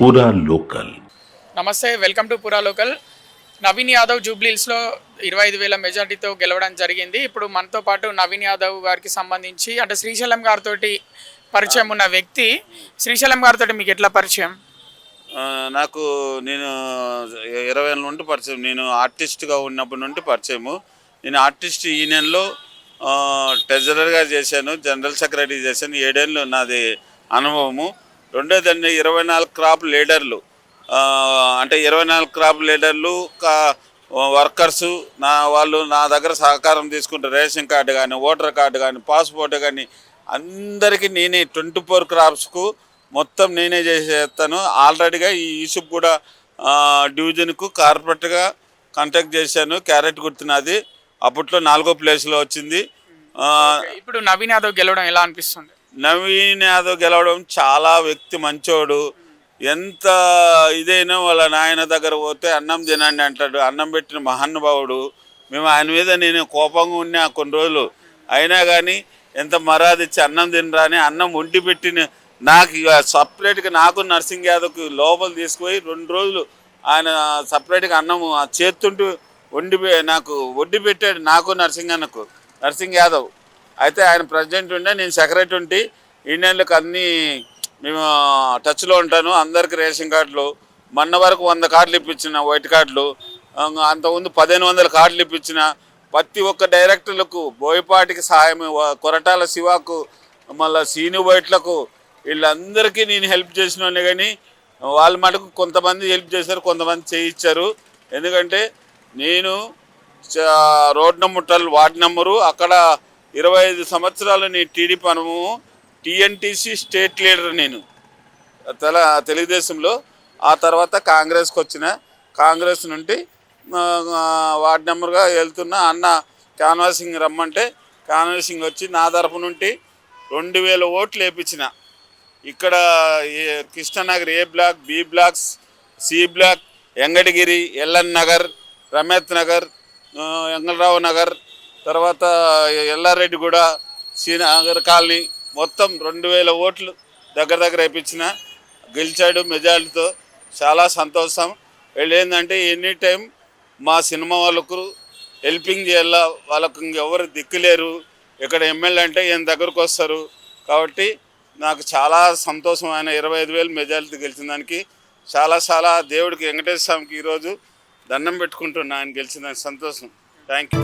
పూరా లోకల్. నమస్తే, welcome to పురా లోకల్. నవీన్ యాదవ్ జూబ్లీహిల్స్లో 25,000 మెజార్టీతో గెలవడం జరిగింది. ఇప్పుడు మనతో పాటు నవీన్ యాదవ్ గారికి సంబంధించి అంటే శ్రీశైలం గారితో పరిచయం ఉన్న వ్యక్తి. శ్రీశైలం గారితో మీకు ఎట్లా పరిచయం? నాకు నేను 20 ఏళ్ళ నుండి పరిచయం. నేను ఆర్టిస్ట్గా ఉన్నప్పటి నుండి పరిచయము. నేను ఆర్టిస్ట్ యూనియన్లో ట్రెజరర్గా చేశాను, జనరల్ సెక్రటరీ చేశాను. 7 ఏళ్ళు నాది అనుభవము. రెండోదండి 24 క్రాప్ లీడర్లు, అంటే 24 క్రాప్ లీడర్లు వర్కర్సు వాళ్ళు నా దగ్గర సహకారం తీసుకుంటారు. రేషన్ కార్డు కానీ, ఓటర్ కార్డు కానీ, పాస్పోర్ట్ కానీ అందరికీ నేనే 24 క్రాప్స్కు మొత్తం నేనే చేసేస్తాను. ఆల్రెడీగా ఈ ఈసుగూడ డివిజన్కు కార్పొరేట్గా కాంటాక్ట్ చేశాను. క్యారెట్ గుర్తున్నది అప్పట్లో 4వ ప్లేస్లో వచ్చింది. ఇప్పుడు నవీన్ యాదవ్ గెలవడం ఎలా అనిపిస్తుంది? నవీన్ యాదవ్ గెలవడం చాలా వ్యక్తి మంచోడు. ఎంత ఇదైనా వాళ్ళ నాయన దగ్గర పోతే అన్నం తినండి అంటాడు. అన్నం పెట్టిన మహానుభావుడు. మేము ఆయన మీద నేను కోపంగా ఉన్నా కొన్ని రోజులు. అయినా కానీ ఎంత మర్యాద ఇచ్చి అన్నం తినరా అని అన్నం వండి పెట్టిన నాకు సపరేట్గా నాకు నర్సింగ్ యాదవ్కి లోపల తీసుకుపోయి 2 రోజులు ఆయన సపరేట్గా అన్నం చేస్తుంటూ నాకు వండి పెట్టాడు. నాకు నర్సింగ్ యాదవ్. అయితే ఆయన ప్రెసిడెంట్ ఉండే, నేను సెక్రటరీ ఉండి యూనియన్లకు అన్నీ మేము టచ్లో ఉంటాను. అందరికి రేషన్ కార్డులు మొన్న వరకు 100 కార్డులు ఇప్పించిన, వైట్ కార్డులు. అంతకుముందు 1500 కార్డులు ఇప్పించిన. ప్రతి ఒక్క డైరెక్టర్లకు, బోయపాటికి సహాయం, కొరటాల శివాకు, మళ్ళీ సీను బయట్లకు వీళ్ళందరికీ నేను హెల్ప్ చేసినోనే. కానీ వాళ్ళ మటుకు కొంతమంది హెల్ప్ చేశారు, కొంతమంది చేయించారు. ఎందుకంటే నేను రోడ్ నెంబర్ 12 వార్డు నెంబరు అక్కడ 25 సంవత్సరాలు నేను టీడీపీ అనుభవం. టీఎన్టీసీ స్టేట్ లీడర్ నేను తెలుగుదేశంలో. ఆ తర్వాత కాంగ్రెస్కి వచ్చిన. కాంగ్రెస్ నుండి వార్డు నెంబర్గా వెళ్తున్న అన్న కాన్వాసింగ్ రమ్మంటే కాన్వాసింగ్ వచ్చి నా తరపు నుండి 2000 ఓట్లు వేయించిన. ఇక్కడ Krishnanagar A block, B blocks, C block, ఎంగడగిరి, ఎల్ఎన్ నగర్, రమేత్ నగర్, ఎంగళరావు నగర్, తర్వాత ఎల్లారెడ్డిగూడ, శ్రీనగర్ కాలనీ మొత్తం 2000 ఓట్లు దగ్గర వేయించిన. గెలిచాడు మెజారిటీతో. చాలా సంతోషం. వీళ్ళు ఏంటంటే ఎనీ టైం మా సినిమా వాళ్ళకు హెల్పింగ్ చేయాల. వాళ్ళకు ఇంకెవరు దిక్కులేరు. ఇక్కడ ఎమ్మెల్యే అంటే ఈయన దగ్గరకు వస్తారు. కాబట్టి నాకు చాలా సంతోషం. ఆయన 25,000 మెజారిటీ గెలిచిన దానికి చాలా దేవుడికి వెంకటేశ్వర స్వామికి ఈరోజు దండం పెట్టుకుంటున్నా ఆయన గెలిచిన సంతోషం. Thank you.